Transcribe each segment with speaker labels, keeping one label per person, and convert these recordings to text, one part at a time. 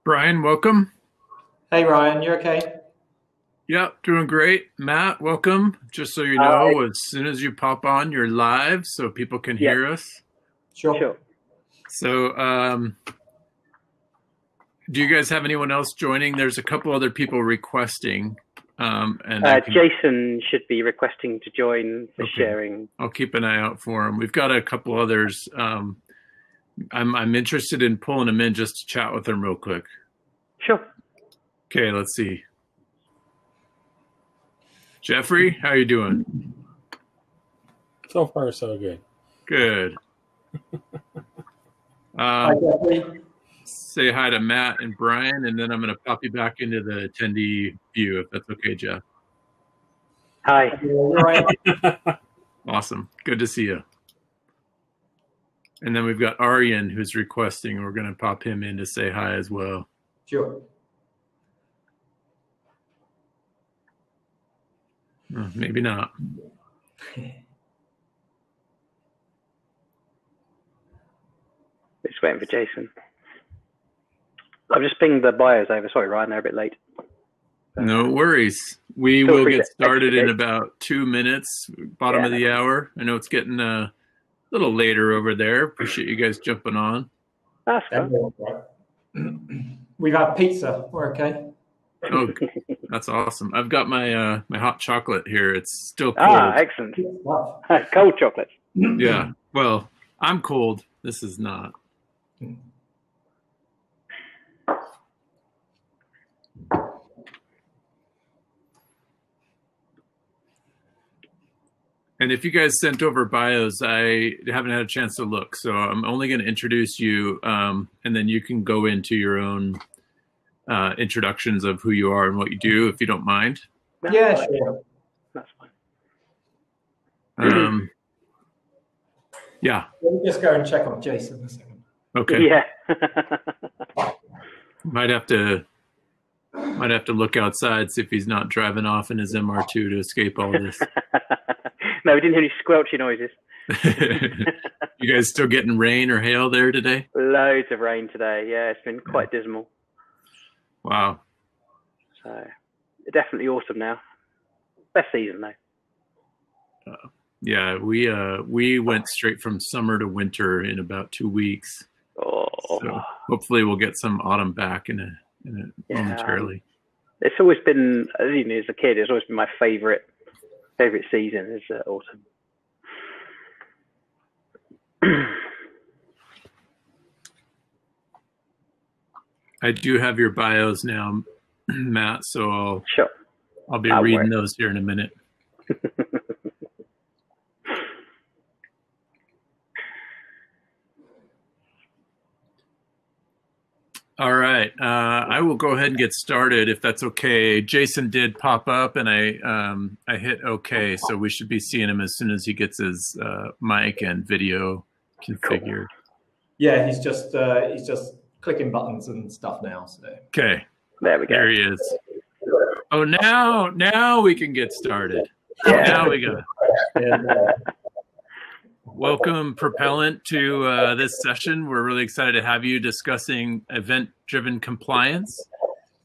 Speaker 1: Brian, welcome.
Speaker 2: Hey Ryan, you okay?
Speaker 1: Yep, doing great. Matt, welcome. Just so you know, as soon as you pop on, you're live so people can hear us.
Speaker 2: Sure.
Speaker 1: So, do you guys have anyone else joining? There's a couple other people requesting.
Speaker 3: Jason should be requesting to join for sharing.
Speaker 1: I'll keep an eye out for him. We've got a couple others. I'm interested in pulling them in just to chat with them real quick.
Speaker 3: Sure.
Speaker 1: Okay, let's see. Jeffrey, how you doing?
Speaker 4: So far, so good.
Speaker 1: Good.
Speaker 2: Hi, Jeffrey.
Speaker 1: Say hi to Matt and Brian, and then I'm going to pop you back into the attendee view, if that's okay, Jeff.
Speaker 3: Hi.
Speaker 1: Awesome. Good to see you. And then we've got Aryan, who's requesting. We're going to pop him in to say hi as well.
Speaker 2: Sure.
Speaker 1: Maybe not.
Speaker 3: Just waiting for Jason. I've just pinged the bios over. Sorry, Ryan, they're a bit late.
Speaker 1: No worries. We will get started in about 2 minutes, bottom of the hour. I know it's getting a little later over there. Appreciate you guys jumping on.
Speaker 3: That's fine.
Speaker 2: We've had pizza. We're okay.
Speaker 1: Oh, that's awesome. I've got my my hot chocolate here. It's still cold.
Speaker 3: Ah, excellent. Cold chocolate.
Speaker 1: Yeah. Well, I'm cold. This is not. And if you guys sent over bios, I haven't had a chance to look. So I'm only going to introduce you, and then you can go into your own introductions of who you are and what you do, if you don't mind.
Speaker 2: Yeah, sure.
Speaker 3: That's fine.
Speaker 1: Yeah.
Speaker 2: We'll just go and check on Jason a second.
Speaker 1: Okay.
Speaker 3: Yeah.
Speaker 1: Might have to look outside, see if he's not driving off in his MR2 to escape all this.
Speaker 3: No, we didn't hear any squelchy noises.
Speaker 1: You guys still getting rain or hail there today?
Speaker 3: Loads of rain today. Yeah, it's been quite dismal.
Speaker 1: Wow.
Speaker 3: So definitely autumn now. Best season though.
Speaker 1: Yeah, we went straight from summer to winter in about 2 weeks.
Speaker 3: Oh.
Speaker 1: So hopefully we'll get some autumn back in a momentarily.
Speaker 3: It's always been, even as a kid, it's always been my favorite season is autumn.
Speaker 1: I do have your bios now, Matt, so I'll be reading those here in a minute. All right, I will go ahead and get started if that's okay. Jason did pop up, and I hit OK, so we should be seeing him as soon as he gets his mic and video configured.
Speaker 2: Yeah, he's just clicking buttons and stuff now. So
Speaker 1: okay,
Speaker 3: there we go.
Speaker 1: There he is. Oh, now we can get started. Yeah. Now we go. Welcome, Propellant, to this session. We're really excited to have you discussing event-driven compliance.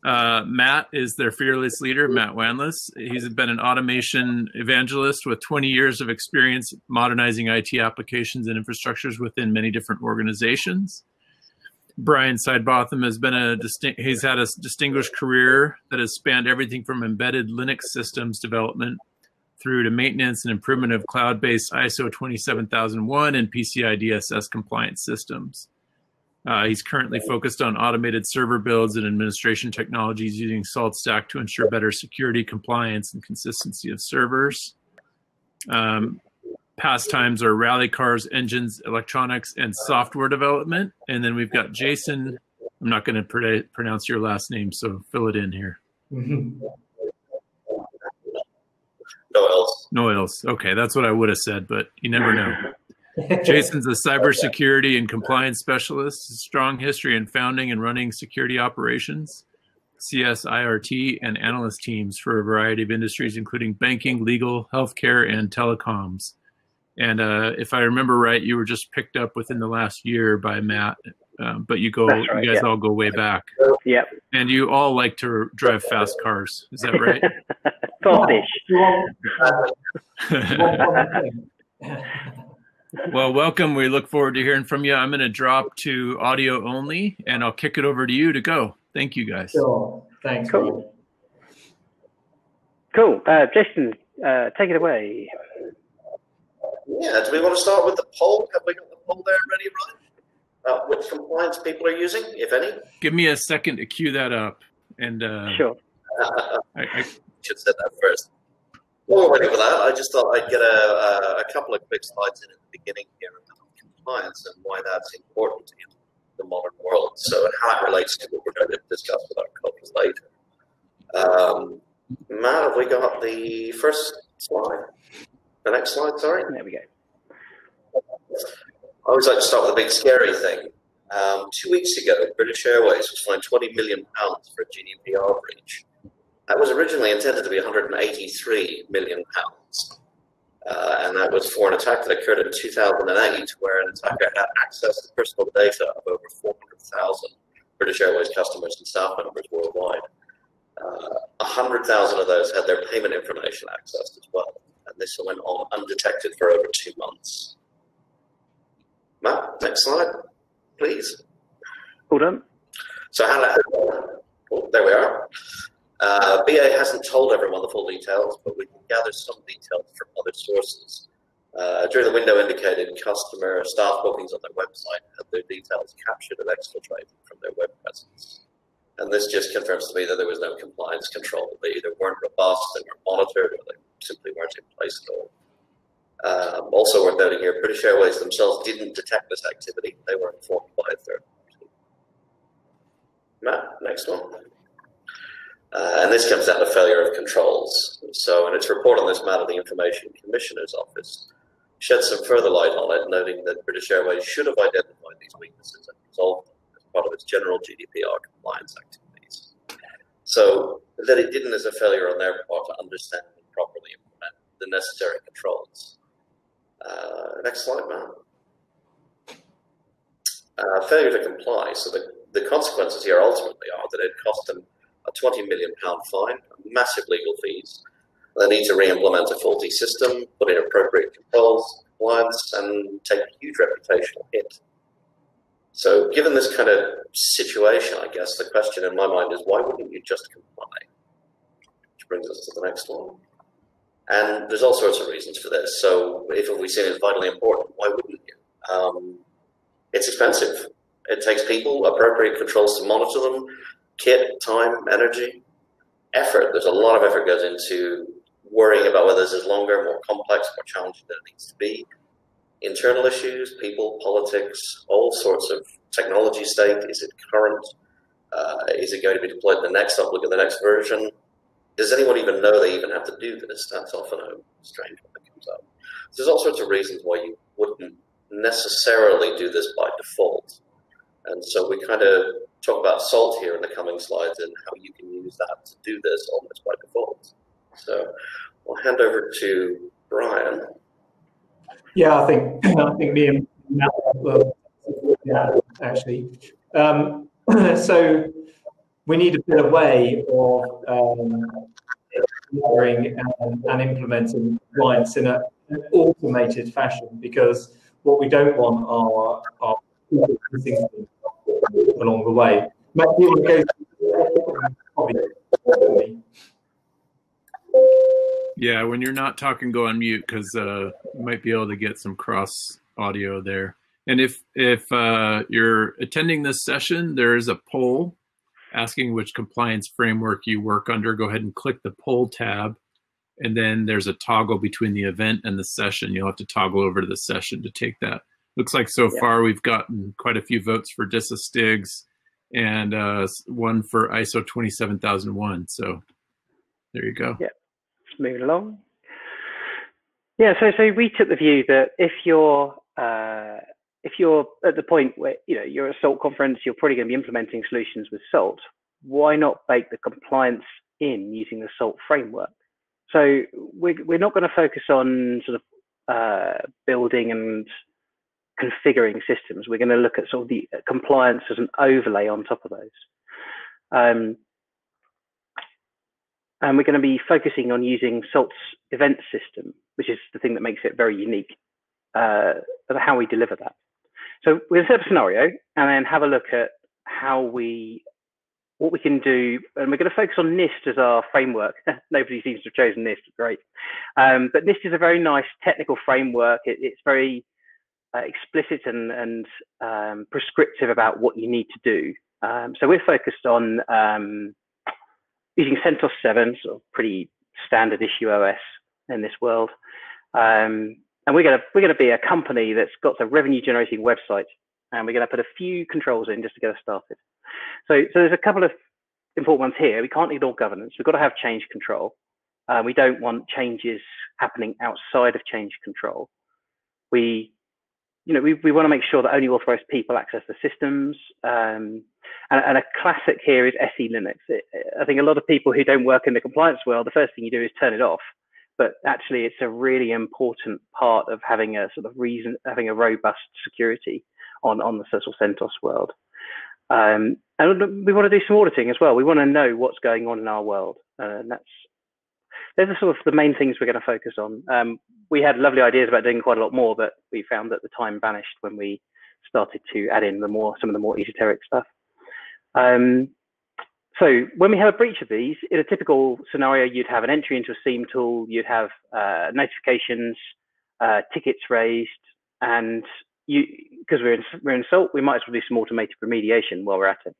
Speaker 1: Matt is their fearless leader, Matt Wanless. He's been an automation evangelist with 20 years of experience modernizing IT applications and infrastructures within many different organizations. Brian Sidebotham has been he's had a distinguished career that has spanned everything from embedded Linux systems development through to maintenance and improvement of cloud-based ISO 27001 and PCI DSS compliant systems. He's currently focused on automated server builds and administration technologies using SaltStack to ensure better security, compliance, and consistency of servers. Pastimes are rally cars, engines, electronics, and software development. And then we've got Jason. I'm not going to pronounce your last name, so fill it in here. Noils. Okay, that's what I would have said, but you never know. Jason's a cybersecurity and compliance specialist, strong history in founding and running security operations, CSIRT, and analyst teams for a variety of industries, including banking, legal, healthcare, and telecoms. And if I remember right, you were just picked up within the last year by Matt but you
Speaker 3: Right,
Speaker 1: guys all go way back.
Speaker 3: Yep.
Speaker 1: And you all like to drive fast cars. Is that right? Well, welcome. We look forward to hearing from you. I'm going to drop to audio only, and I'll kick it over to you to go. Thank you, guys.
Speaker 2: Sure. Thanks.
Speaker 3: Cool. Jason, take it away.
Speaker 5: Yeah, do we want to start with the poll? Have we got the poll there ready, Ryan? Which compliance people are using, if any?
Speaker 1: Give me a second to cue that up. And
Speaker 3: Sure.
Speaker 5: I should have said that first. While we're waiting for that, I just thought I'd get a couple of quick slides in at the beginning here about compliance and why that's important in the modern world. So, and how it relates to what we're going to discuss with our colleagues later. Matt, have we got the first slide? The next slide, sorry.
Speaker 3: There we go.
Speaker 5: I always like to start with a big scary thing. 2 weeks ago, British Airways was fined £20 million for a Gdpr breach. That was originally intended to be £183 million. And that was for an attack that occurred in 2008, where an attacker had access to personal data of over 400,000 British Airways customers and staff members worldwide. 100,000 of those had their payment information accessed as well. And this went on undetected for over 2 months. Matt, next slide, please.
Speaker 3: Hold on.
Speaker 5: So there we are. BA hasn't told everyone the full details, but we can gather some details from other sources. During the window indicated, customer staff bookings on their website had their details captured and exfiltrated from their web presence. And this just confirms to me that there was no compliance control. They either weren't robust, they weren't monitored, or they simply weren't in place at all. Also worth noting here, British Airways themselves didn't detect this activity. They were informed by a third party. Matt, next one. And this comes down to failure of controls. So in its report on this matter, the Information Commissioner's Office shed some further light on it, noting that British Airways should have identified these weaknesses and resolved them as part of its general GDPR compliance activities. So that it didn't is a failure on their part to understand and properly implement the necessary controls. Next slide, Matt. Failure to comply. So the consequences here ultimately are that it cost them a £20 million fine, massive legal fees. They need to re-implement a faulty system, put in appropriate controls, compliance, and take a huge reputational hit. So given this kind of situation, I guess the question in my mind is, why wouldn't you just comply? Which brings us to the next one. And there's all sorts of reasons for this. So if we see it as vitally important, why wouldn't you? It's expensive. It takes people, appropriate controls to monitor them, kit, time, energy, effort. There's a lot of effort goes into worrying about whether this is longer, more complex, more challenging than it needs to be. Internal issues, people, politics, all sorts of technology state. Is it current? Is it going to be deployed in the next upload of the next version? Does anyone even know they even have to do this? That's often a strange one that comes up. So there's all sorts of reasons why you wouldn't necessarily do this by default. And so we kind of talk about SALT here in the coming slides and how you can use that to do this almost by default. So I'll hand over to Brian.
Speaker 2: Yeah, I think me and Matt will, actually. So we need a bit of way of gathering and implementing compliance in an automated fashion, because what we don't want are people missing along the way. Matt, do you want to go?
Speaker 1: Yeah, when you're not talking, go on mute, because you might be able to get some cross audio there. And if you're attending this session, there is a poll asking which compliance framework you work under. Go ahead and click the poll tab, and then there's a toggle between the event and the session. You'll have to toggle over to the session to take that. Looks like so far we've gotten quite a few votes for DISA STIGs and one for ISO 27001. So there you go.
Speaker 3: Yeah, just moving along. Yeah, so we took the view that if you're at the point where you're at a SALT conference, you're probably going to be implementing solutions with SALT. Why not bake the compliance in using the SALT framework? So we're not going to focus on sort of building and configuring systems. We're going to look at sort of the compliance as an overlay on top of those. And we're going to be focusing on using Salt's event system, which is the thing that makes it very unique, of how we deliver that. So we're going to set up a scenario and then have a look at what we can do. And we're going to focus on NIST as our framework. Nobody seems to have chosen NIST, great. But NIST is a very nice technical framework. It's very explicit and prescriptive about what you need to do. So we're focused on using CentOS 7, sort of pretty standard issue OS in this world. And we're going to be a company that's got a revenue generating website, and we're going to put a few controls in just to get us started. So there's a couple of important ones here. We can't ignore governance. We've got to have change control. We don't want changes happening outside of change control. We want to make sure that only authorized people access the systems. And a classic here is SE Linux. I think a lot of people who don't work in the compliance world, the first thing you do is turn it off. But actually, it's a really important part of having a sort of having a robust security on the social CentOS world. And we want to do some auditing as well. We want to know what's going on in our world. And those are sort of the main things we're going to focus on. We had lovely ideas about doing quite a lot more, but we found that the time vanished when we started to add in some of the more esoteric stuff. So when we have a breach of these, in a typical scenario, you'd have an entry into a SIEM tool, you'd have notifications, tickets raised, and because we're in Salt, we might as well do some automated remediation while we're at it.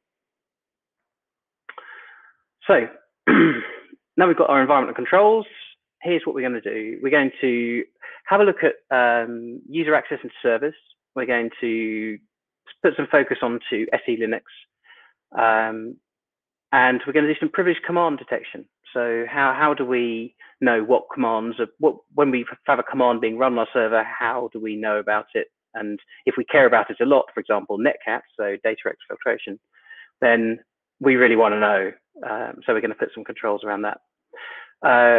Speaker 3: So now we've got our environmental controls. Here's what we're going to do. We're going to have a look at user access and service. We're going to put some focus onto SE Linux. And we're going to do some privileged command detection. So how do we know what commands, when we have a command being run on our server, how do we know about it? And if we care about it a lot, for example, netcat, so data exfiltration, then we really want to know. So we're going to put some controls around that.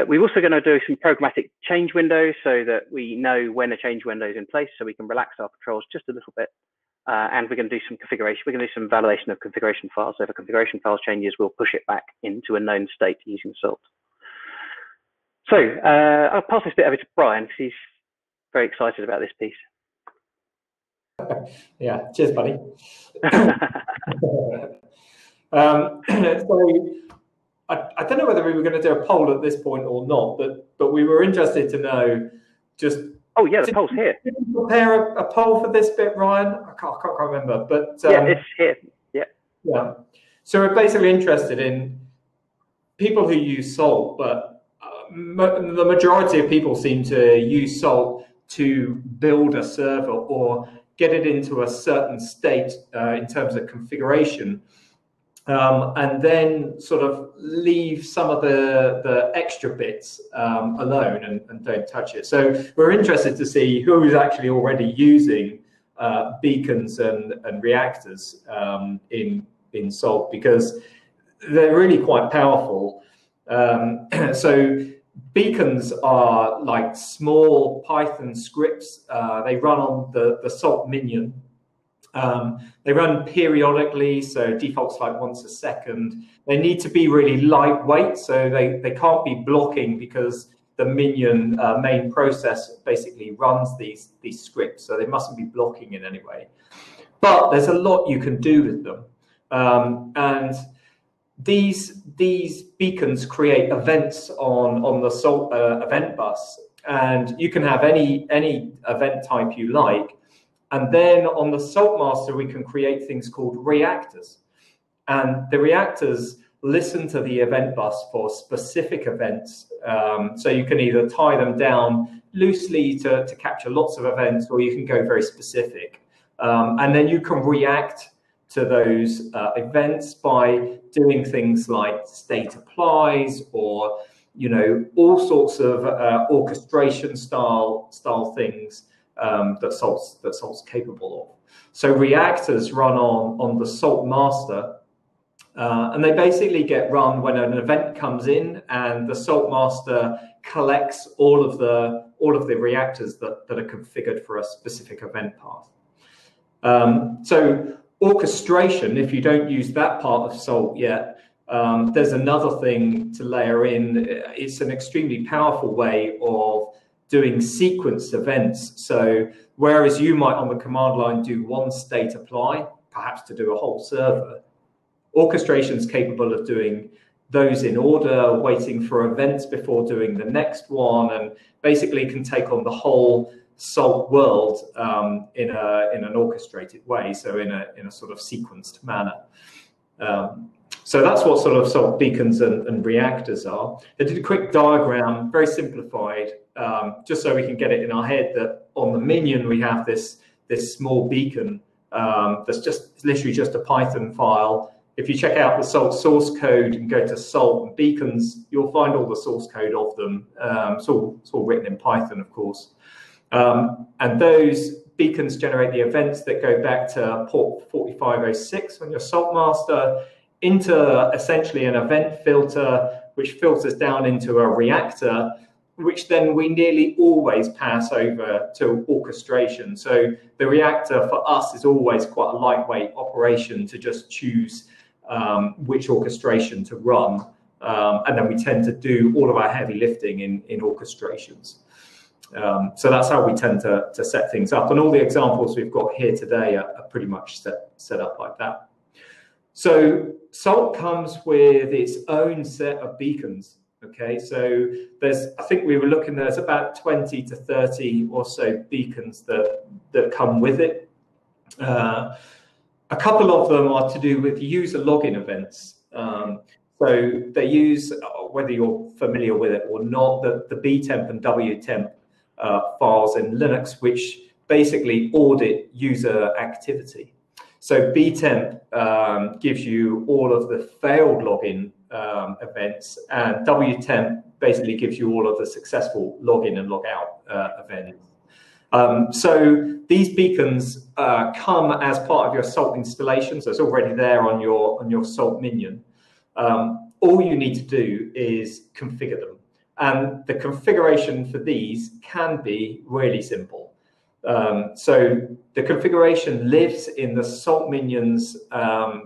Speaker 3: We're also going to do some programmatic change windows so that we know when a change window is in place, so we can relax our controls just a little bit. And we're going to do some configuration. We're going to do some validation of configuration files. So if a configuration file changes, we'll push it back into a known state using Salt. So I'll pass this bit over to Brian because he's very excited about this piece.
Speaker 2: Yeah, cheers, buddy. I don't know whether we were going to do a poll at this point or not, but we were interested to know just.
Speaker 3: Oh yeah, the poll's here.
Speaker 2: Did you prepare a poll for this bit, Ryan? I can't remember, but
Speaker 3: yeah, it's here. Yeah.
Speaker 2: Yeah. So we're basically interested in people who use Salt, but the majority of people seem to use Salt to build a server or get it into a certain state in terms of configuration. And then sort of leave some of the extra bits alone and don't touch it. So we're interested to see who's actually already using beacons and reactors in Salt, because they're really quite powerful. So beacons are like small Python scripts. They run on the Salt minion. They run periodically, so defaults like once a second. They need to be really lightweight, so they can't be blocking because the minion main process basically runs these scripts, so they mustn't be blocking in any way. But there's a lot you can do with them, and these beacons create events on the Salt event bus, and you can have any event type you like. And then on the Salt master, we can create things called reactors. And the reactors listen to the event bus for specific events. So you can either tie them down loosely to capture lots of events, or you can go very specific. And then you can react to those events by doing things like state applies, or all sorts of orchestration style things. That Salt's capable of. So reactors run on the Salt master, and they basically get run when an event comes in, and the Salt master collects all of the reactors that are configured for a specific event path. So orchestration, if you don't use that part of Salt yet, there's another thing to layer in. It's an extremely powerful way of doing sequenced events. So whereas you might on the command line do one state apply, perhaps to do a whole server, orchestration is capable of doing those in order, waiting for events before doing the next one, and basically can take on the whole Salt world in an orchestrated way, so in a sort of sequenced manner. So that's what sort of Salt beacons and reactors are. I did a quick diagram, very simplified, just so we can get it in our head that on the minion we have this small beacon that's just literally just a Python file. If you check out the Salt source code and go to Salt and beacons, you'll find all the source code of them. It's all written in Python, of course. And those beacons generate the events that go back to port 4506 on your Salt master into essentially an event filter, which filters down into a reactor, which then we nearly always pass over to orchestration. So the reactor for us is always quite a lightweight operation to just choose which orchestration to run. And then we tend to do all of our heavy lifting in orchestrations. So that's how we tend to set things up. And all the examples we've got here today are pretty much set up like that. So Salt comes with its own set of beacons. Okay, so I think we were looking, there's about 20 to 30 or so beacons that come with it. A couple of them are to do with user login events. So they use, whether you're familiar with it or not, the btemp and wtemp files in Linux, which basically audit user activity. So btemp gives you all of the failed login events, and wtemp basically gives you all of the successful login and logout events. So these beacons come as part of your Salt installation, so it's already there on your Salt minion. All you need to do is configure them, and the configuration for these can be really simple. So the configuration lives in the Salt minions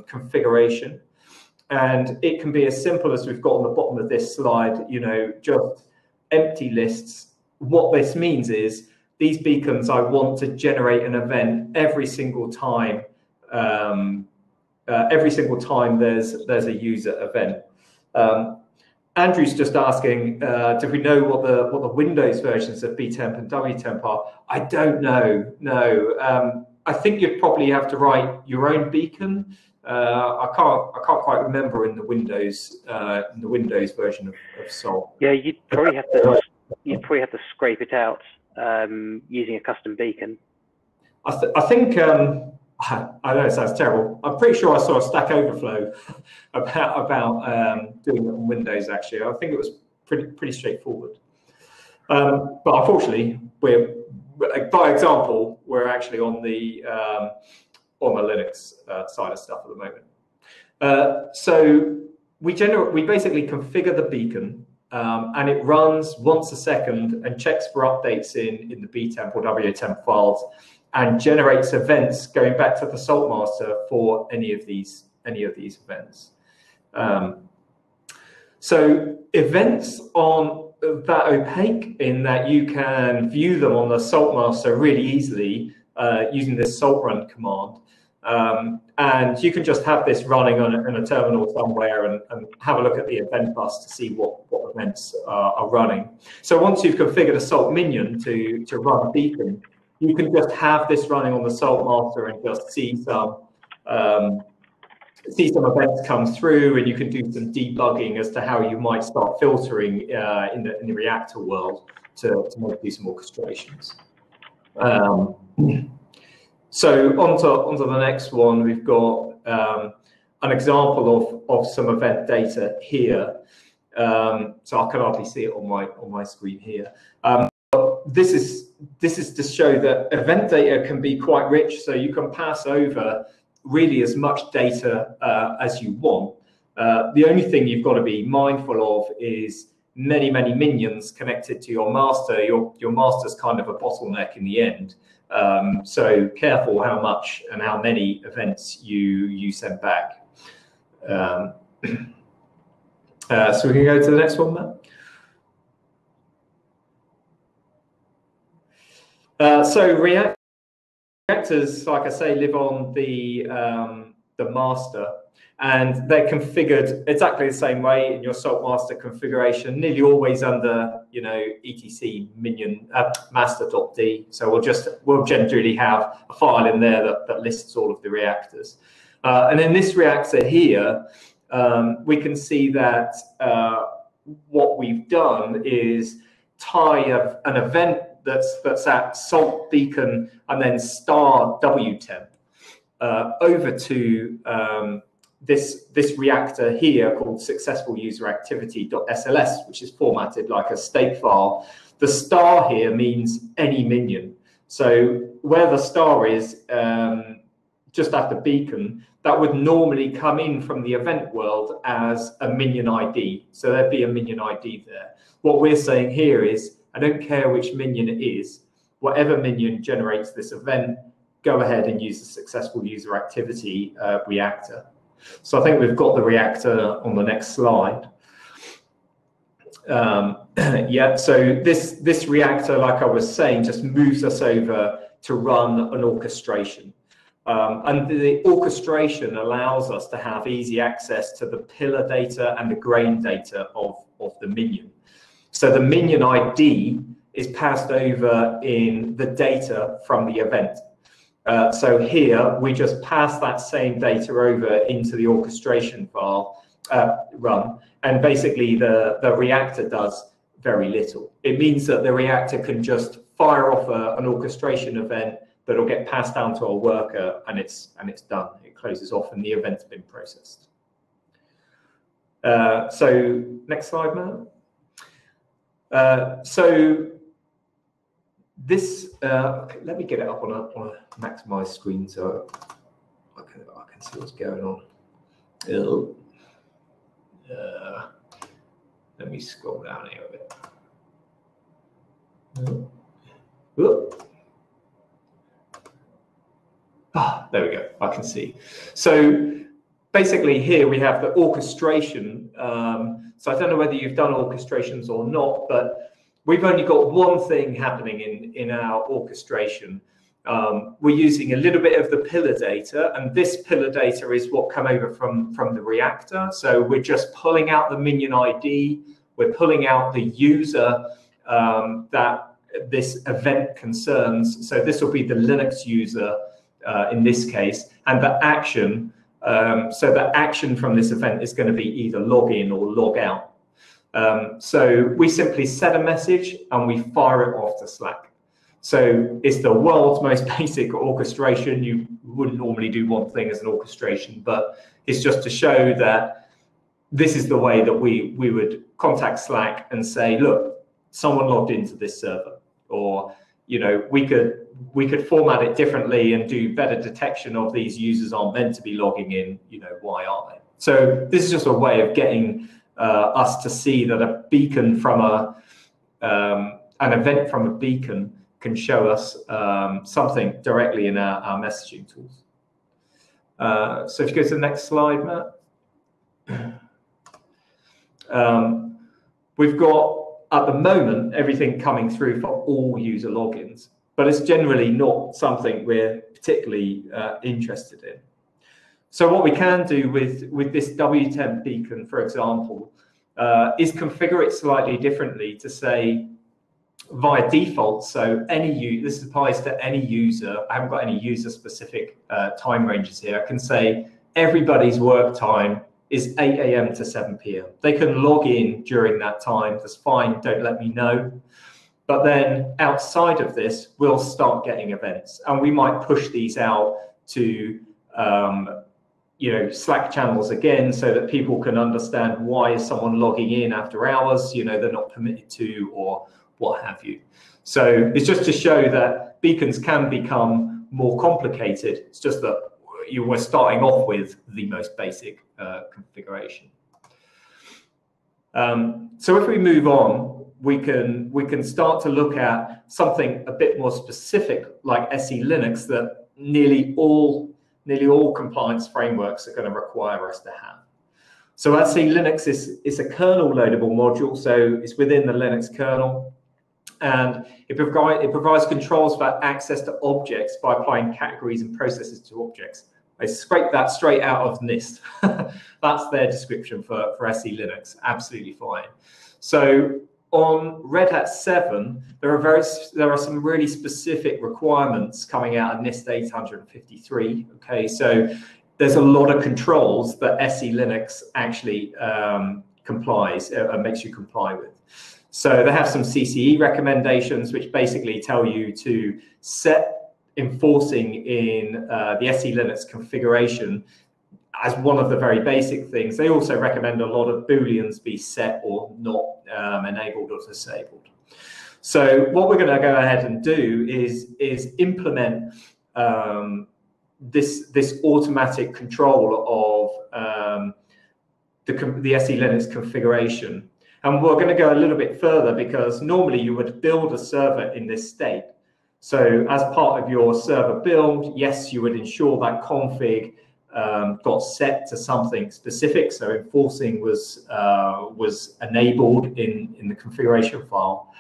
Speaker 2: configuration, and it can be as simple as we've got on the bottom of this slide, just empty lists. What this means is these beacons, I want to generate an event every single time. Every single time there's a user event. Andrew's just asking, do we know what the Windows versions of btemp and wtemp are? I don't know. No, I think you'd probably have to write your own beacon. I can't quite remember in the Windows version of Salt.
Speaker 3: Yeah, you'd probably have to scrape it out using a custom beacon.
Speaker 2: I think. I know it sounds terrible. I'm pretty sure I saw a Stack Overflow about doing it on Windows. Actually, I think it was pretty straightforward. But unfortunately, by example, we're actually on the Linux side of stuff at the moment. So we basically configure the beacon, and it runs once a second and checks for updates in the btemp or wtemp files, and generates events going back to the Salt master for any of these events. So events aren't that opaque in that you can view them on the Salt master really easily using this salt run command. And you can just have this running on a terminal somewhere and have a look at the event bus to see what events are running. So once you've configured a Salt minion to run a beacon, you can just have this running on the Salt master and just see some events come through, and you can do some debugging as to how you might start filtering in the reactor world to do some orchestrations. So onto the next one, we've got an example of some event data here. So I can hardly see it on my screen here. This is to show that event data can be quite rich, so you can pass over really as much data as you want. The only thing you've got to be mindful of is many minions connected to your master. Your master's kind of a bottleneck in the end. So careful how much and how many events you send back. So we can go to the next one, Matt. So reactors, like I say, live on the master, and they're configured exactly the same way in your salt master configuration, nearly always under, you know, etc minion master.d. So we'll generally have a file in there that lists all of the reactors. And in this reactor here, we can see that what we've done is tie an event that's at salt beacon and then star wtemp over to this reactor here called successful user activity.sls, which is formatted like a state file. The star here means any minion. So where the star is just after beacon, that would normally come in from the event world as a minion ID. So there'd be a minion ID there. What we're saying here is, I don't care which minion it is, whatever minion generates this event, go ahead and use the successful user activity reactor. So I think we've got the reactor on the next slide. Yeah, so this reactor, like I was saying, just moves us over to run an orchestration. And the orchestration allows us to have easy access to the pillar data and the grain data of the minion. So the minion ID is passed over in the data from the event. So here we just pass that same data over into the orchestration file run, and basically the reactor does very little. It means that the reactor can just fire off an orchestration event that'll get passed down to a worker, and it's done. It closes off and the event's been processed. So next slide, Matt. So this, let me get it up on a maximized screen so I can see what's going on. Let me scroll down here a bit. There we go, I can see. So basically here we have the orchestration. So I don't know whether you've done orchestrations or not, but we've only got one thing happening in our orchestration. We're using a little bit of the pillar data, and this pillar data is what come over from the reactor. So we're just pulling out the minion ID, we're pulling out the user that this event concerns. So this will be the Linux user in this case, and the action. So the action from this event is going to be either log in or log out. So we simply set a message and we fire it off to Slack. So it's the world's most basic orchestration. You wouldn't normally do one thing as an orchestration, but it's just to show that this is the way that we would contact Slack and say, look, someone logged into this server, or you know, we could format it differently and do better detection of these users aren't meant to be logging in. You know, why are they? So this is just a way of getting us to see that a beacon from an event from a beacon can show us something directly in our messaging tools. So if you go to the next slide, Matt. We've got, at the moment, everything coming through for all user logins, but it's generally not something we're particularly interested in. So what we can do with this wtemp beacon, for example, is configure it slightly differently to say, via default, so this applies to any user. I haven't got any user-specific time ranges here. I can say everybody's work time is 8 a.m. to 7 p.m. They can log in during that time. That's fine. Don't let me know. But then outside of this, we'll start getting events, and we might push these out to you know, Slack channels again, so that people can understand why is someone logging in after hours. You know, they're not permitted to, or what have you. So it's just to show that beacons can become more complicated. It's just that you were starting off with the most basic configuration. So if we move on, we can start to look at something a bit more specific like SE Linux that nearly all compliance frameworks are going to require us to have. So SE Linux is a kernel loadable module, so it's within the Linux kernel, and it provides controls for access to objects by applying categories and processes to objects. I scraped that straight out of NIST. That's their description for SE Linux. Absolutely fine. So on Red Hat 7, there are some really specific requirements coming out of NIST 853. Okay, so there's a lot of controls that SE Linux actually complies and makes you comply with. So they have some CCE recommendations, which basically tell you to set enforcing in the SE Linux configuration as one of the very basic things. They also recommend a lot of Booleans be set or not enabled or disabled. So what we're going to go ahead and do is implement this automatic control of the SE Linux configuration. And we're going to go a little bit further, because normally you would build a server in this state. So as part of your server build, yes, you would ensure that config got set to something specific. So enforcing was enabled in the configuration file.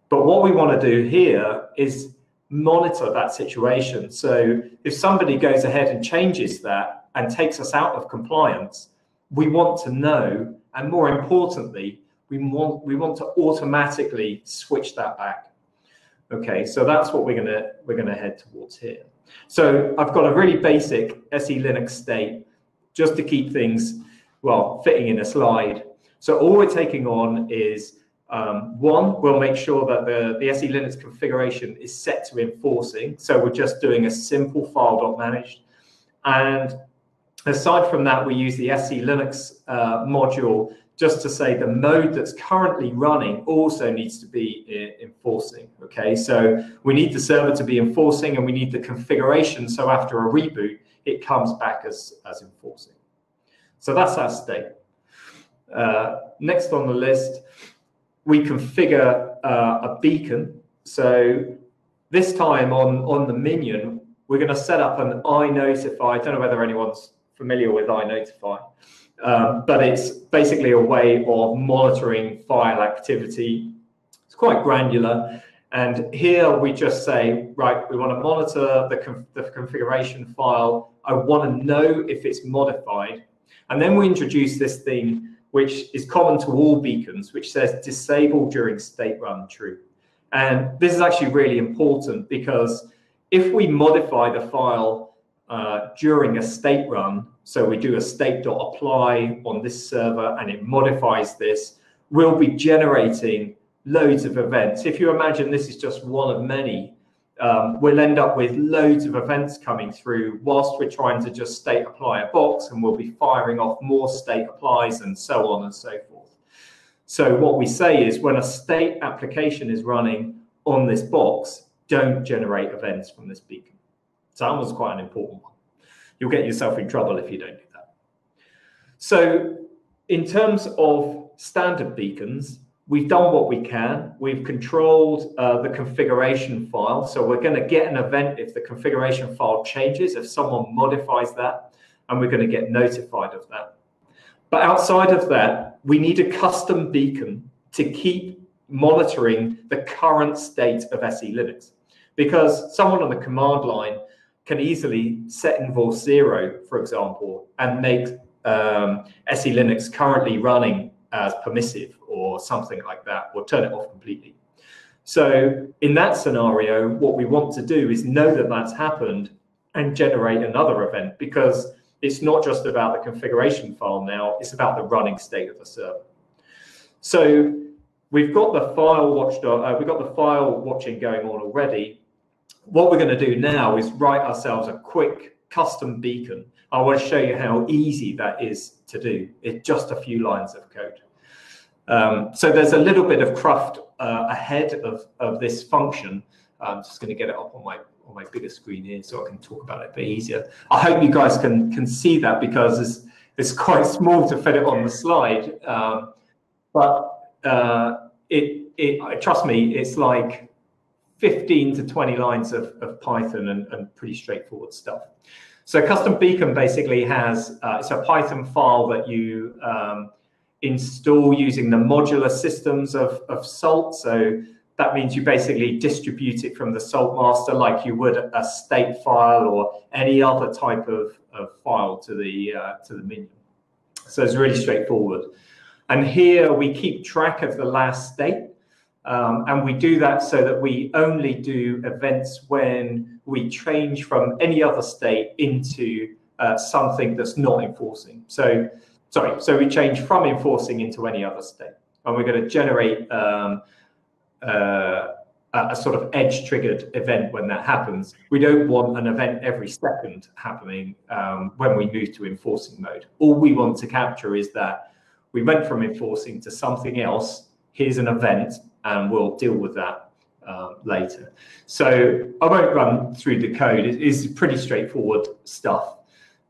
Speaker 2: But what we want to do here is monitor that situation. So if somebody goes ahead and changes that and takes us out of compliance, we want to know, and more importantly, we want to automatically switch that back. Okay, so that's what we're gonna head towards here. So I've got a really basic SE Linux state just to keep things, well, fitting in a slide. So all we're taking on is one, we'll make sure that the SE Linux configuration is set to enforcing. So we're just doing a simple file.managed. And aside from that, we use the SE Linux module just to say the mode that's currently running also needs to be enforcing. Okay, so we need the server to be enforcing, and we need the configuration so after a reboot it comes back as enforcing. So that's our state. Next on the list, we configure a beacon. So this time on the minion, we're going to set up an iNotify. I don't know whether anyone's familiar with iNotify. But it's basically a way of monitoring file activity. It's quite granular. And here we just say, right, we want to monitor the configuration file. I want to know if it's modified. And then we introduce this thing, which is common to all beacons, which says disable during state run true. And this is actually really important, because if we modify the file during a state run, so we do a state.apply on this server and it modifies this, we'll be generating loads of events. If you imagine this is just one of many, we'll end up with loads of events coming through whilst we're trying to just state apply a box, and we'll be firing off more state applies and so on and so forth. So what we say is, when a state application is running on this box, don't generate events from this beacon. So that was quite an important one. You'll get yourself in trouble if you don't do that. So in terms of standard beacons, we've done what we can. We've controlled the configuration file. So we're going to get an event if the configuration file changes, if someone modifies that, and we're going to get notified of that. But outside of that, we need a custom beacon to keep monitoring the current state of SE Linux, because someone on the command line can easily set involve 0, for example, and make SE Linux currently running as permissive or something like that, or turn it off completely. So in that scenario, what we want to do is know that that's happened and generate another event, because it's not just about the configuration file now, it's about the running state of the server. So we've got the file watching going on already. What we're going to do now is write ourselves a quick custom beacon. I want to show you how easy that is to do. It's just a few lines of code. So there's a little bit of cruft ahead of this function. I'm just going to get it up on my bigger screen here so I can talk about it a bit easier. I hope you guys can see that, because it's quite small to fit it on the slide. But trust me, it's like 15 to 20 lines of Python and pretty straightforward stuff. So custom beacon basically has, it's a Python file that you install using the modular systems of Salt. So that means you basically distribute it from the Salt master like you would a state file or any other type of file to the minion. So it's really straightforward. And here we keep track of the last state. And we do that so that we only do events when we change from any other state into something that's not enforcing. So we change from enforcing into any other state. And we're going to generate a sort of edge-triggered event when that happens. We don't want an event every second happening when we move to enforcing mode. All we want to capture is that we went from enforcing to something else. Here's an event, and we'll deal with that later. So I won't run through the code. It's pretty straightforward stuff.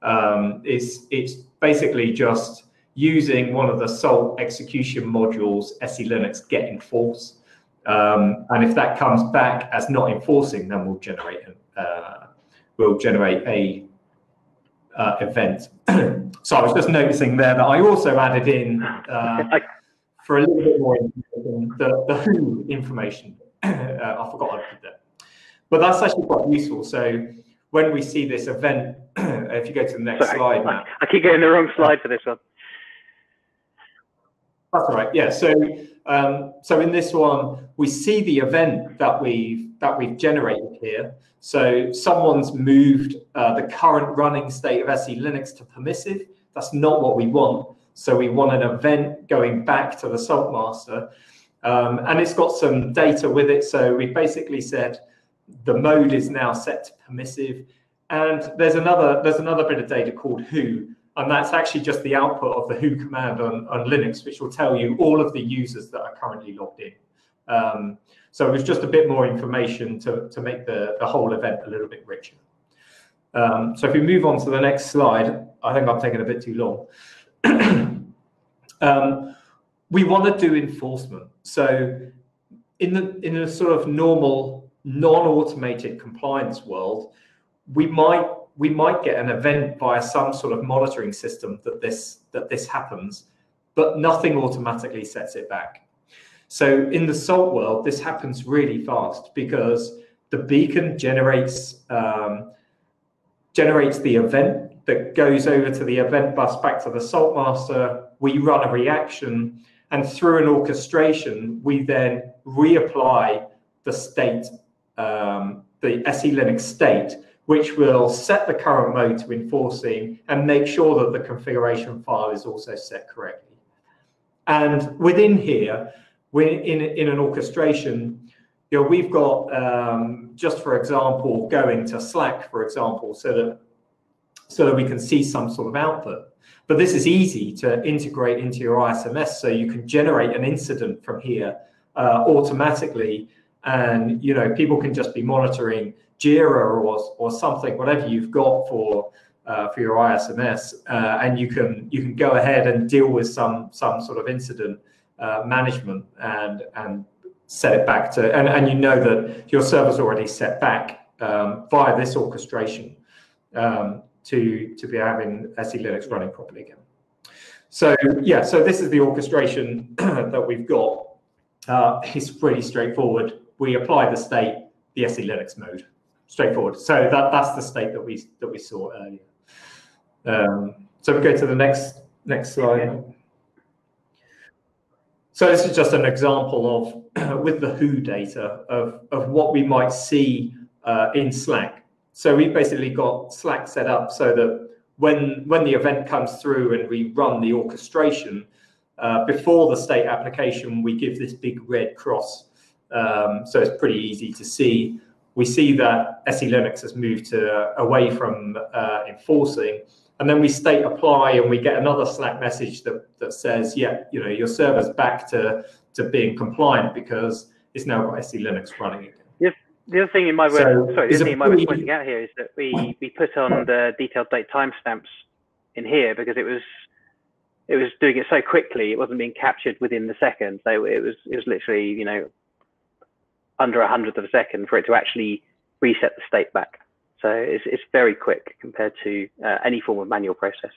Speaker 2: It's basically just using one of the Salt execution modules, SELinux get enforce. And if that comes back as not enforcing, then we'll generate a event. So I was just noticing there that I also added in for a little bit more information, the who information. I forgot I put that, but that's actually quite useful. So when we see this event, if you go to the next slide, Matt.
Speaker 3: I keep getting the wrong slide for this one.
Speaker 2: That's all right. Yeah. So in this one, we see the event that we've generated here. So someone's moved the current running state of SELinux to permissive. That's not what we want. So we want an event going back to the Salt master, and it's got some data with it. So we basically said the mode is now set to permissive, and there's another bit of data called who. And that's actually just the output of the who command on Linux, which will tell you all of the users that are currently logged in. So it was just a bit more information to make the whole event a little bit richer. So if we move on to the next slide, I think I'm taking a bit too long. We want to do enforcement. So in a sort of normal, non-automated compliance world, we might get an event via some sort of monitoring system that this happens, but nothing automatically sets it back. So in the Salt world, this happens really fast because the beacon generates the event that goes over to the event bus back to the Salt master. We run a reaction, and through an orchestration, we then reapply the state, the SELinux state, which will set the current mode to enforcing and make sure that the configuration file is also set correctly. And within here, we're in an orchestration, we've got, just for example, going to Slack, for example, so that we can see some sort of output. But this is easy to integrate into your ISMS, so you can generate an incident from here automatically, and people can just be monitoring Jira or something, whatever you've got for your ISMS, and you can go ahead and deal with some sort of incident management and set it back to, and you know that your server's already set back via this orchestration to be having SELinux running properly again. So yeah, so this is the orchestration that we've got. It's pretty straightforward. We apply the state, the SELinux mode. Straightforward. So that's the state that we saw earlier. So we go to the next slide. So this is just an example of with the who data of what we might see in Slack. So we've basically got Slack set up so that when the event comes through and we run the orchestration, before the state application, we give this big red cross. So it's pretty easy to see. We see that SELinux has moved away from enforcing, and then we state apply, and we get another Slack message that says, yeah, your server's back to being compliant because it's now got SELinux running again.
Speaker 3: Yes. The other thing in my work, pointing out here is that we put on the detailed date timestamps in here because it was it was doing it so quickly, it wasn't being captured within the second. So it was literally, you know, under 100th of a second for it to actually reset the state back. So it's very quick compared to any form of manual process.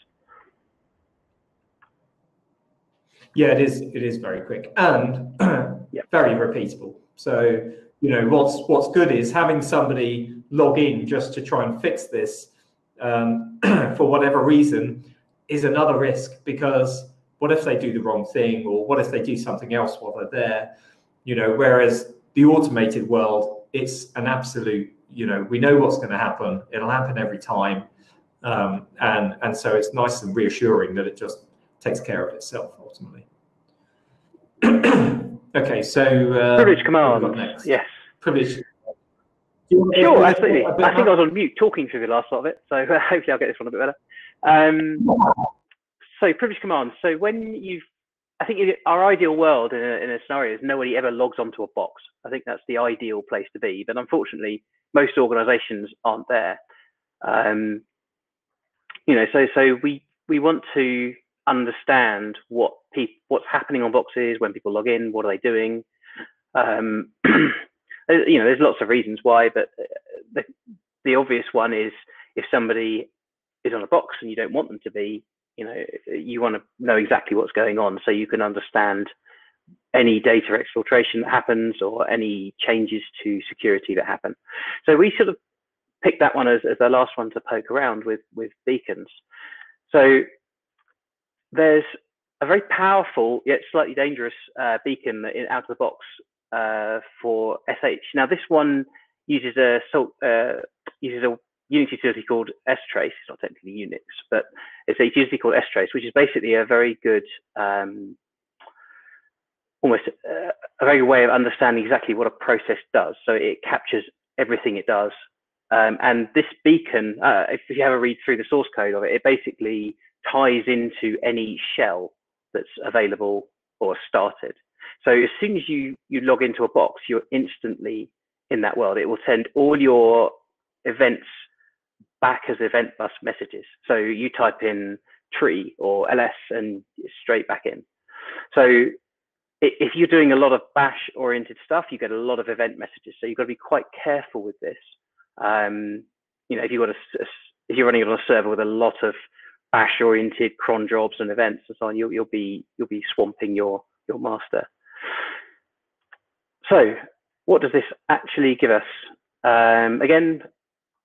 Speaker 2: Yeah, it is very quick and very repeatable. So, you know, what's good is having somebody log in just to try and fix this for whatever reason is another risk, because what if they do the wrong thing, or what if they do something else while they're there? You know, whereas the automated world, it's an absolute, you know, we know what's going to happen. It'll happen every time. And so it's nice and reassuring that it just takes care of itself ultimately. Okay, so
Speaker 3: privilege command. Yes.
Speaker 2: Privilege.
Speaker 3: Sure, absolutely. I think I was on mute talking through the last lot of it, so hopefully I'll get this one a bit better. So privilege commands. So when I think our ideal world in a scenario is nobody ever logs onto a box. I think that's the ideal place to be, but unfortunately, most organizations aren't there. You know, so we want to understand what's happening on boxes when people log in. What are they doing? You know, there's lots of reasons why, but the obvious one is if somebody is on a box and you don't want them to be, you know, you want to know exactly what's going on so you can understand any data exfiltration that happens or any changes to security that happen. So we sort of picked that one as the last one to poke around with beacons. So there's a very powerful yet slightly dangerous beacon out of the box for SH. Now this one uses a Unix utility called strace. It's not technically Unix, but it's a utility called strace, which is basically a very good, almost a very good way of understanding exactly what a process does. So it captures everything it does. And this beacon, if you have a read through the source code of it, it basically ties into any shell that's available or started. So as soon as you log into a box, you're instantly in that world. It will send all your events back as event bus messages. So you type in tree or ls and it's straight back in. So if you're doing a lot of bash oriented stuff, you get a lot of event messages. So you've got to be quite careful with this. You know, if you're running it on a server with a lot of bash oriented cron jobs and events and so on, you'll be swamping your master. So what does this actually give us? Again,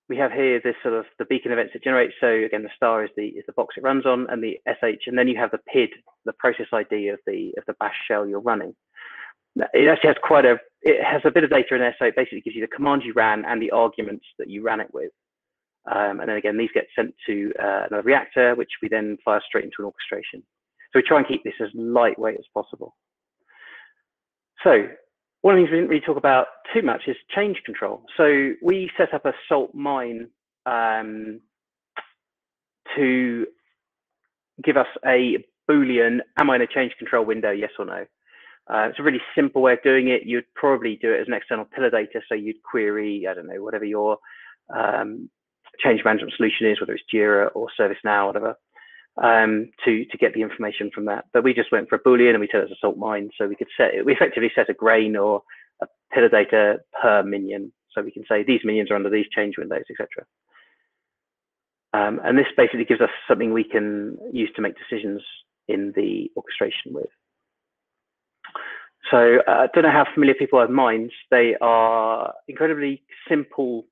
Speaker 3: we have here this sort of the beacon events it generates. So again, the star is the box it runs on, and the sh, and then you have the PID, the process ID of the bash shell you're running. It actually has it has a bit of data in there, so it basically gives you the command you ran and the arguments that you ran it with. And then again, these get sent to another reactor, which we then fire straight into an orchestration. So we try and keep this as lightweight as possible. So one of the things we didn't really talk about too much is change control. So we set up a salt mine to give us a Boolean, am I in a change control window, yes or no? It's a really simple way of doing it. You'd probably do it as an external pillar data. So you'd query, I don't know, whatever your change management solution is, whether it's Jira or ServiceNow, or whatever, to get the information from that. But we just went for a Boolean and we set it as a salt mine. So we effectively set a grain or a pillar data per minion. So we can say these minions are under these change windows, etc. And this basically gives us something we can use to make decisions in the orchestration with. So I don't know how familiar people are with mines. They are incredibly simple.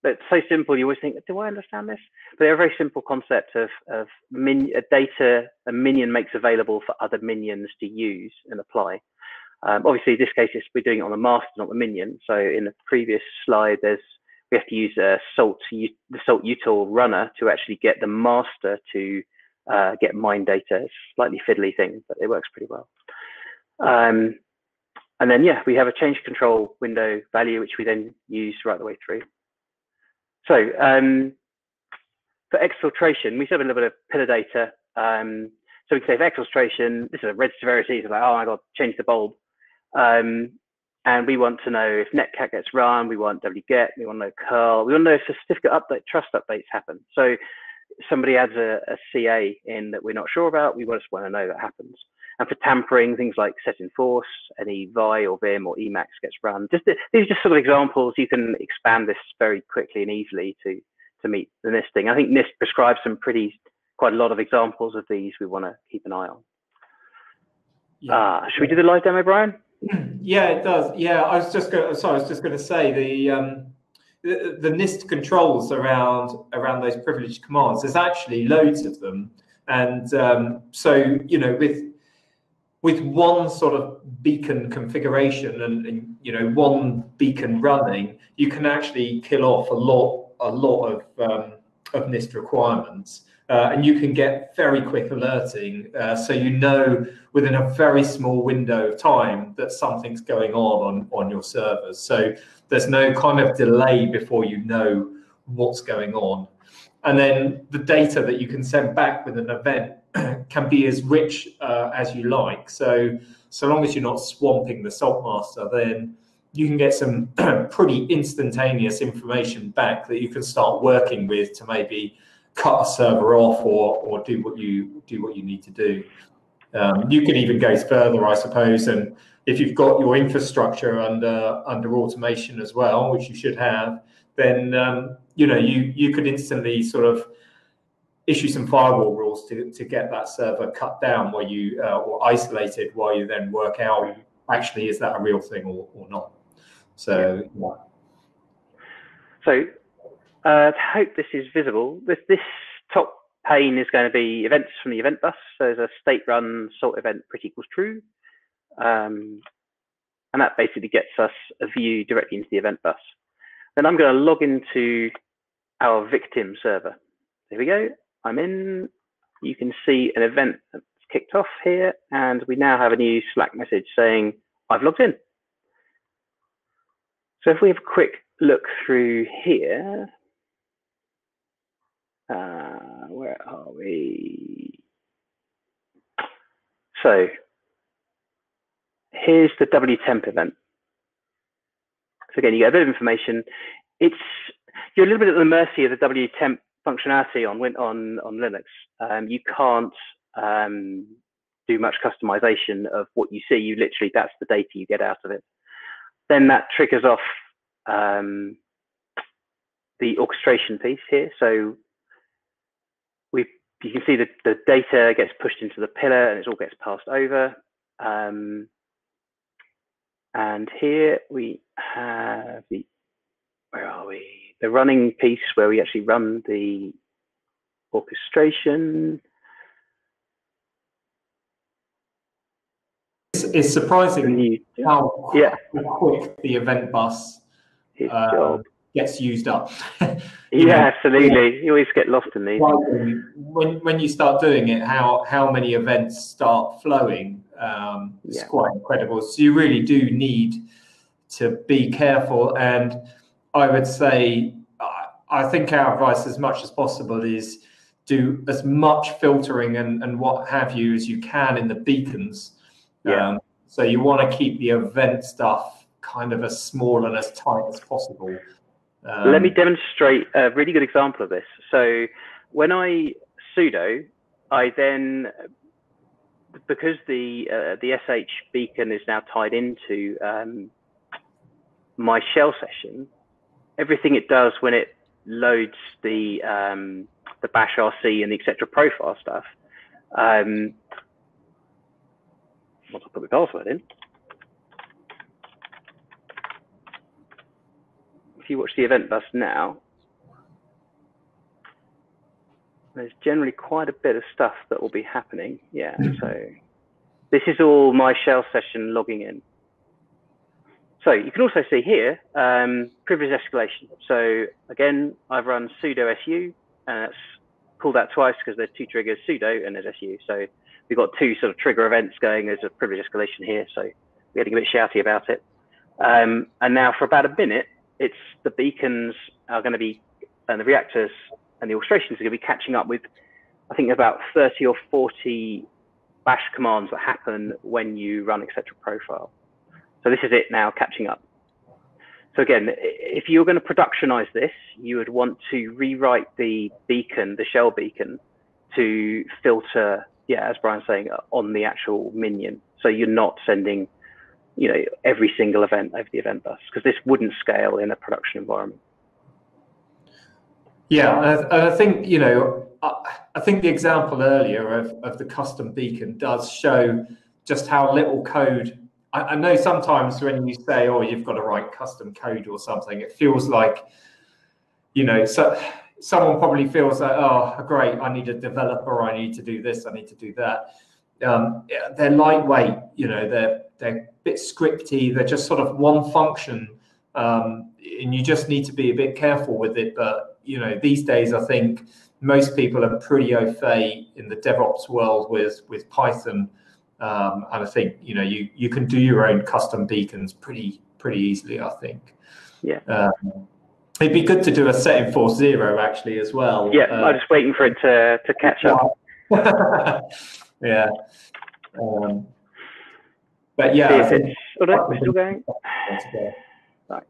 Speaker 3: It's so simple, you always think, do I understand this? But they're a very simple concept of data a minion makes available for other minions to use and apply. Obviously, in this case, we're doing it on the master, not the minion. So in the previous slide, we have to use the salt util runner to actually get the master to get mine data. It's a slightly fiddly thing, but it works pretty well. And then, yeah, we have a change control window value, which we then use right the way through. So for exfiltration, we still have a little bit of pillar data. So we can say for exfiltration, this is a red severity. It's like, oh my God, change the bulb. And we want to know if netcat gets run, we want wget, we want to know curl, we want to know if the certificate update, trust updates happen. So somebody adds a CA in that we're not sure about, we just want to know that happens. And for tampering, things like set in force, any vi or vim or Emacs gets run. These are just sort of examples. You can expand this very quickly and easily to meet the NIST. I think NIST prescribes quite a lot of examples of these we want to keep an eye on. Yeah. Should we do the live demo, Brian?
Speaker 2: Yeah, it does. Yeah, I was just going to say the NIST controls around those privileged commands. There's actually loads of them, and so with one sort of beacon configuration and one beacon running, you can actually kill off a lot of NIST requirements. And you can get very quick alerting, so within a very small window of time that something's going on your servers. So there's no kind of delay before you know what's going on. And then the data that you can send back with an event can be as rich as you like. So long as you're not swamping the saltmaster, then you can get some pretty instantaneous information back that you can start working with to maybe cut a server off or do what you need to do. You can even go further, I suppose, and if you've got your infrastructure under automation as well, which you should have, then you could instantly sort of issue some firewall rules to get that server cut down while or isolated while you then work out actually is that a real thing or not. So yeah.
Speaker 3: So I hope this is visible. This top pane is going to be events from the event bus. So there's a state run salt event pretty equals true. And that basically gets us a view directly into the event bus. Then I'm going to log into our victim server. There we go. I'm in. You can see an event that's kicked off here, and we now have a new Slack message saying I've logged in. So if we have a quick look through here, where are we? So here's the WTemp event. So again, you get a bit of information. You're a little bit at the mercy of the WTemp functionality on Linux. You can't do much customization of what you see. That's the data you get out of it. Then that triggers off the orchestration piece here. So you can see that the data gets pushed into the pillar and it all gets passed over. And here we have where are we? The running piece where we actually run the orchestration.
Speaker 2: It's surprising how quick the event bus gets used up.
Speaker 3: Absolutely. You always get lost in these.
Speaker 2: When you start doing it, how many events start flowing? It's quite incredible. So you really do need to be careful. And I would say, I think our advice as much as possible is do as much filtering and what have you as you can in the beacons. So you want to keep the event stuff kind of as small and as tight as possible.
Speaker 3: Let me demonstrate a really good example of this. So when I sudo, I then, because the SH beacon is now tied into my shell session, everything it does when it loads the bash RC and the etc profile stuff, once I put the password in, if you watch the event bus now, there's generally quite a bit of stuff that will be happening. So this is all my shell session logging in. So you can also see here, privilege escalation. So again, I've run sudo su, and it's called that twice because there's two triggers, sudo and there's su. So we've got two sort of trigger events going. There's a privilege escalation here, so we're getting a bit shouty about it. And now for about a minute, it's the beacons are going to be, and the reactors and the orchestrations are going to be catching up with, I think, about 30 or 40 bash commands that happen when you run etc profile. So this is it now catching up. So again, if you're going to productionize this, you would want to rewrite the beacon, the shell beacon, to filter, yeah, as Brian's saying, on the actual minion. So you're not sending, you know, every single event over the event bus, because this wouldn't scale in a production environment.
Speaker 2: Yeah, I think, you know, I think the example earlier of the custom beacon does show just how little code. I know sometimes when you say, oh, you've got to write custom code or something, it feels like, you know, so someone probably feels like, oh, great, I need a developer, I need to do this, I need to do that. They're lightweight, you know, they're a bit scripty, they're just sort of one function, and you just need to be a bit careful with it. But, you know, these days, I think most people are pretty au fait in the DevOps world with Python. And I think, you know, you can do your own custom beacons pretty easily, I think. Yeah. It'd be good to do a set enforce 0 actually as well.
Speaker 3: Yeah, I'm just waiting for it to catch up.
Speaker 2: Yeah. But yeah,
Speaker 3: see if it's we're still going. Right.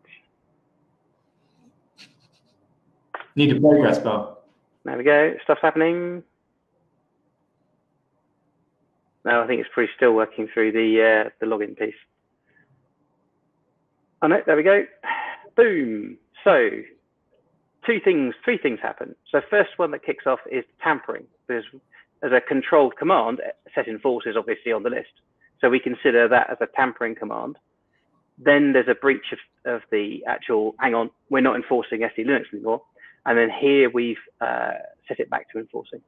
Speaker 2: Need a progress bar.
Speaker 3: There we go. Stuff's happening. No, I think it's probably still working through the login piece. Oh no, there we go. Boom. So three things happen. So first one that kicks off is tampering, because as a controlled command, set enforce is obviously on the list. So we consider that as a tampering command. Then there's a breach of the actual, hang on, we're not enforcing SD Linux anymore. And then here we've set it back to enforcing.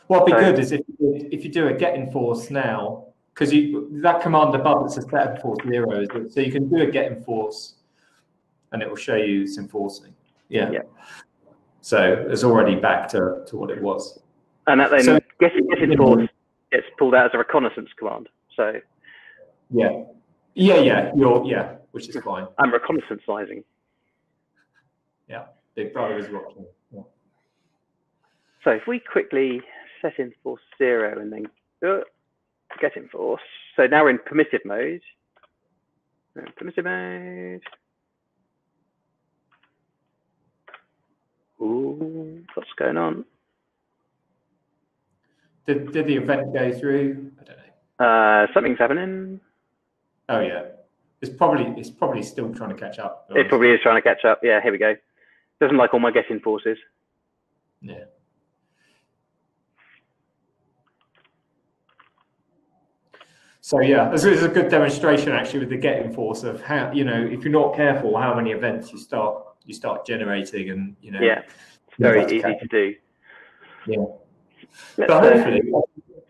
Speaker 2: What'd be good is if you do a get enforce now, because that command above it says set enforce 0, is it? So you can do a get enforce, and it will show you it's enforcing. Yeah. So it's already back to what it was.
Speaker 3: And that then get enforce gets pulled out as a reconnaissance command. So which is fine. I'm reconnaissancing.
Speaker 2: Yeah, Big Brother is watching. Yeah.
Speaker 3: So if we quickly set enforce 0 and then get enforce. So now we're in permissive mode. Ooh, what's going on?
Speaker 2: Did the event go through? I don't know.
Speaker 3: Something's happening.
Speaker 2: Oh yeah, it's probably still trying to catch up.
Speaker 3: Honestly. It probably is trying to catch up. Yeah, here we go. Doesn't like all my get enforces.
Speaker 2: Yeah. So yeah, this is a good demonstration actually with the get enforce of how, you know, if you're not careful, how many events you start generating, and you know.
Speaker 3: Yeah, it's very easy to do.
Speaker 2: Yeah. But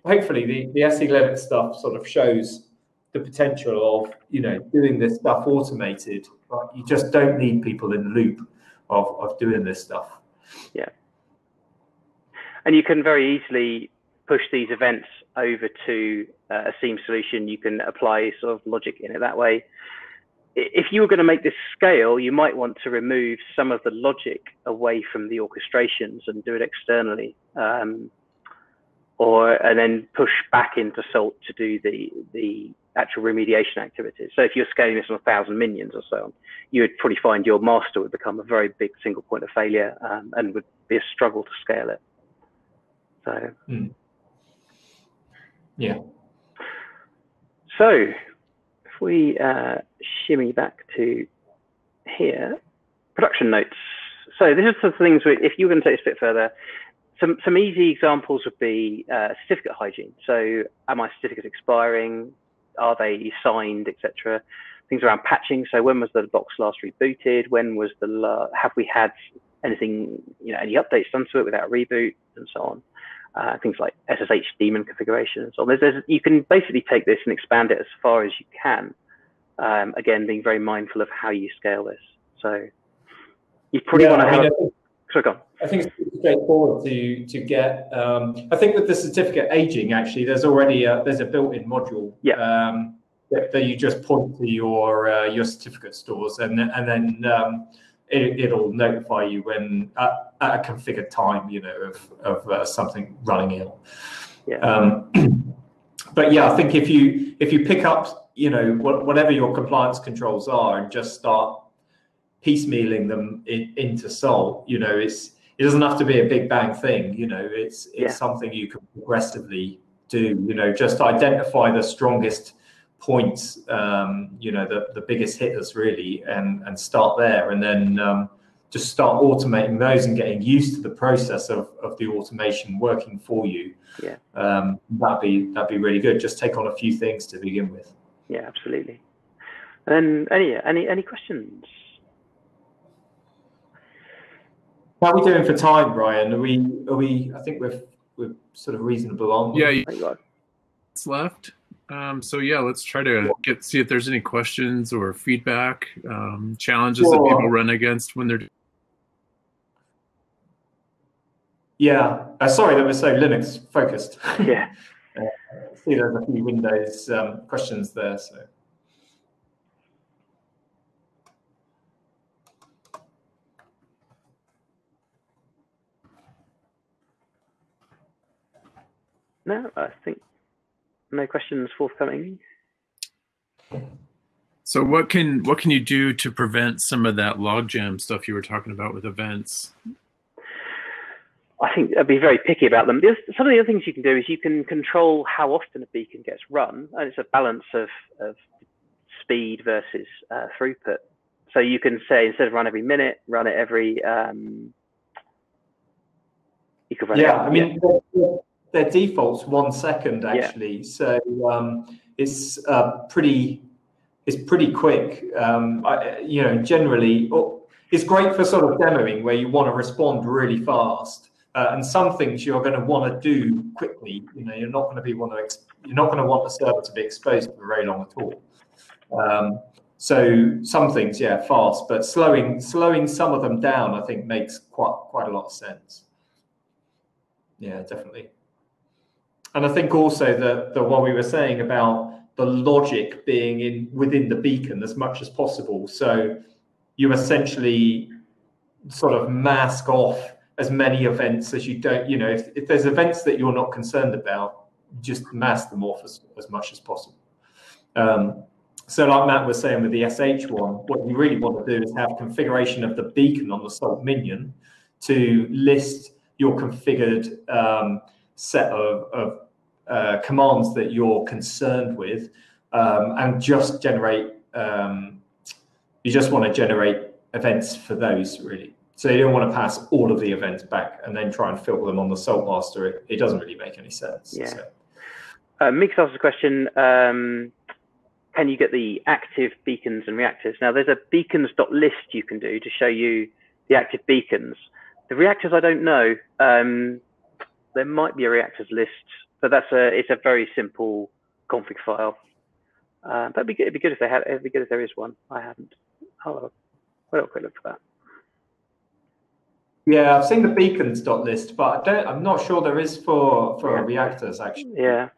Speaker 2: hopefully the SE Linux stuff sort of shows the potential of, you know, doing this stuff automated. But you just don't need people in the loop of doing this stuff.
Speaker 3: Yeah. And you can very easily push these events over to a seam solution. You can apply sort of logic in it that way. If you were going to make this scale, you might want to remove some of the logic away from the orchestrations and do it externally, and then push back into Salt to do the actual remediation activities. So if you're scaling this on 1,000 minions or so on, you would probably find your master would become a very big single point of failure, and would be a struggle to scale it. So.
Speaker 2: Yeah.
Speaker 3: So if we shimmy back to here, production notes. So this is the things where, if you're going to take this a bit further, some easy examples would be certificate hygiene. So are my certificates expiring? Are they signed, etc.? Things around patching. So when was the box last rebooted? When was have we had anything, you know, any updates done to it without reboot, and so on. Things like SSH daemon configuration and so on. You can basically take this and expand it as far as you can. Again, being very mindful of how you scale this. So you probably want to have sorry, go on.
Speaker 2: I think it's pretty straightforward to get. I think with the certificate aging, actually, there's already there's a built-in module that you just point to your certificate stores, and then it'll notify you when at a configured time, you know, of something running ill.
Speaker 3: Yeah.
Speaker 2: But yeah, I think if you pick up, you know, whatever your compliance controls are, and just start piecemealing them into Salt. You know, it doesn't have to be a big bang thing. You know, it's something you can progressively do. You know, just identify the strongest points, you know, the biggest hitters really, and start there, and then just start automating those and getting used to the process of the automation working for you.
Speaker 3: Yeah.
Speaker 2: That'd be really good. Just take on a few things to begin with.
Speaker 3: Yeah, absolutely. And any questions?
Speaker 2: How are we doing for time, Brian? Are we? I think we're sort of reasonable on.
Speaker 1: Yeah, it's left. So yeah, let's try to see if there's any questions or feedback, challenges that people run against when they're.
Speaker 2: Yeah, sorry that we're so Linux focused.
Speaker 3: Yeah.
Speaker 2: See, there's a few Windows questions there. So.
Speaker 3: No, I think no questions forthcoming.
Speaker 1: So what can you do to prevent some of that logjam stuff you were talking about with events?
Speaker 3: I think I'd be very picky about them. Some of the other things you can do is you can control how often a beacon gets run, and it's a balance of speed versus throughput. So you can say, instead of run every minute, run it every. You could run.
Speaker 2: Yeah, I mean, their default's 1 second actually, so it's pretty quick. You know, generally, it's great for sort of demoing where you want to respond really fast. And some things you're going to want to do quickly. You know, you're not going to want the server to be exposed for very long at all. So some things, yeah, fast, but slowing some of them down, I think, makes quite a lot of sense. Yeah, definitely. And I think also that what we were saying about the logic being within the beacon as much as possible. So you essentially sort of mask off as many events as you don't, you know, if there's events that you're not concerned about, just mask them off as much as possible. So like Matt was saying with the SH one, what you really want to do is have configuration of the beacon on the Salt minion to list your configured set of commands that you're concerned with, and just generate, you just want to generate events for those really. So you don't want to pass all of the events back and then try and filter them on the Salt master. It doesn't really make any sense.
Speaker 3: Yeah.
Speaker 2: So.
Speaker 3: Mix asked a question, can you get the active beacons and reactors? Now there's a beacons.list you can do to show you the active beacons. The reactors, I don't know. There might be a reactors list, but it's a very simple config file. But it'd be good if they had. It'd be good if there is one. I haven't. I'll have a quick look for that.
Speaker 2: Yeah, I've seen the beacons.list, but I'm not sure there is for reactors actually.
Speaker 3: Yeah.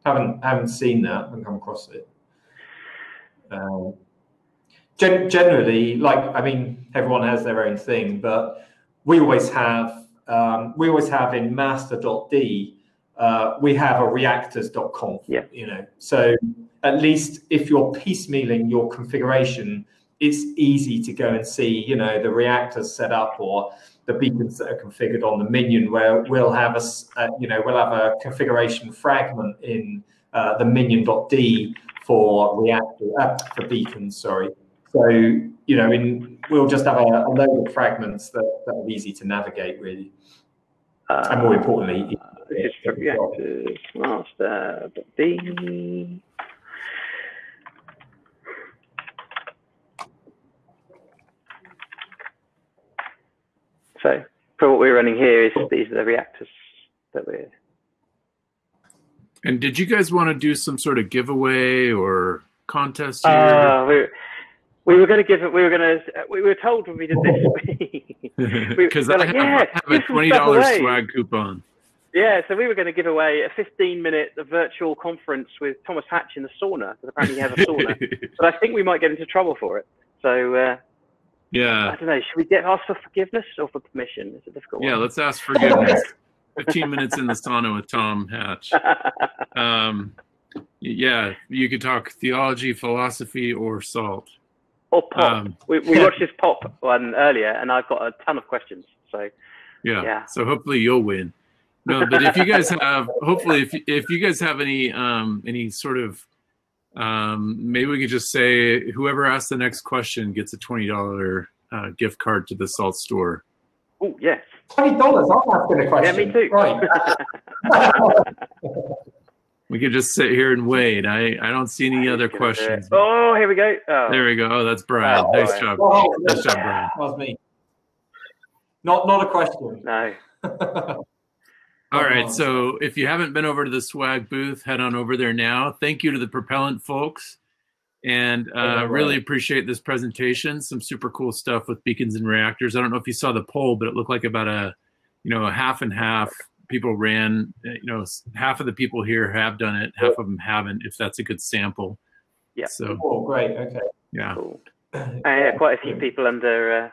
Speaker 2: Haven't seen that. Haven't come across it. Generally, like, I mean, everyone has their own thing, but we always have in master.d, we have a reactors.conf.
Speaker 3: Yeah.
Speaker 2: You know, so at least if you're piecemealing your configuration, it's easy to go and see, you know, the reactors set up or the beacons that are configured on the minion, where we'll have a configuration fragment in the minion.d for for beacons. Sorry. So, you know, we'll just have a load of fragments that are easy to navigate, really, and more importantly,
Speaker 3: this is for reactors master.d. So for what we're running here these are the reactors that we're.
Speaker 1: And did you guys want to do some sort of giveaway or contest here?
Speaker 3: We were going to give it. We were told when we did this.
Speaker 1: Because I have a $20 swag coupon.
Speaker 3: Yeah, so we were going to give away a 15-minute virtual conference with Thomas Hatch in the sauna, because apparently he has a sauna. But I think we might get into trouble for it. So.
Speaker 1: Yeah.
Speaker 3: I don't know. Should we ask for forgiveness or for permission? It's a difficult one.
Speaker 1: Yeah, let's ask forgiveness. 15 minutes in the sauna with Tom Hatch. Yeah, you could talk theology, philosophy, or salt.
Speaker 3: Or pop. We watched this pop one earlier, and I've got a ton of questions. So
Speaker 1: yeah. So hopefully you'll win. No, but if you guys have, hopefully, if you guys have any sort of, maybe we could just say whoever asks the next question gets a $20 gift card to the Salt store.
Speaker 3: Oh yes.
Speaker 2: $20. I'm asking a question.
Speaker 3: Yeah, me too.
Speaker 2: Right.
Speaker 1: We could just sit here and wait. I don't see any other questions.
Speaker 3: Oh, here we go. Oh.
Speaker 1: There we go. Oh, that's Brian. Nice job. Nice job, Brian.
Speaker 2: That was me. Not a question.
Speaker 3: No.
Speaker 1: All right. So if you haven't been over to the swag booth, head on over there now. Thank you to the Propellant folks. And really appreciate this presentation. Some super cool stuff with beacons and reactors. I don't know if you saw the poll, but it looked like about a half and half. People ran, half of the people here have done it, half of them haven't, if that's a good sample.
Speaker 3: Yeah.
Speaker 1: So
Speaker 2: great. Okay.
Speaker 1: Yeah.
Speaker 3: Cool. Yeah, quite a few people under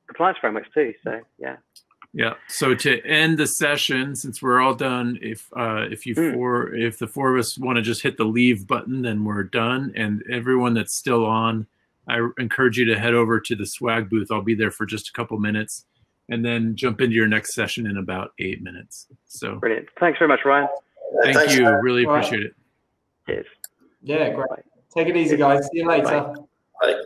Speaker 3: compliance frameworks too. So yeah.
Speaker 1: Yeah. So to end the session, since we're all done, if the four of us want to just hit the leave button, then we're done. And everyone that's still on, I encourage you to head over to the swag booth. I'll be there for just a couple minutes. And then jump into your next session in about 8 minutes. So
Speaker 3: brilliant. Thanks very much, Ryan.
Speaker 1: Thank you. Really appreciate it.
Speaker 3: Cheers.
Speaker 2: Yeah, great. Take it easy, guys. See you later.
Speaker 5: Bye.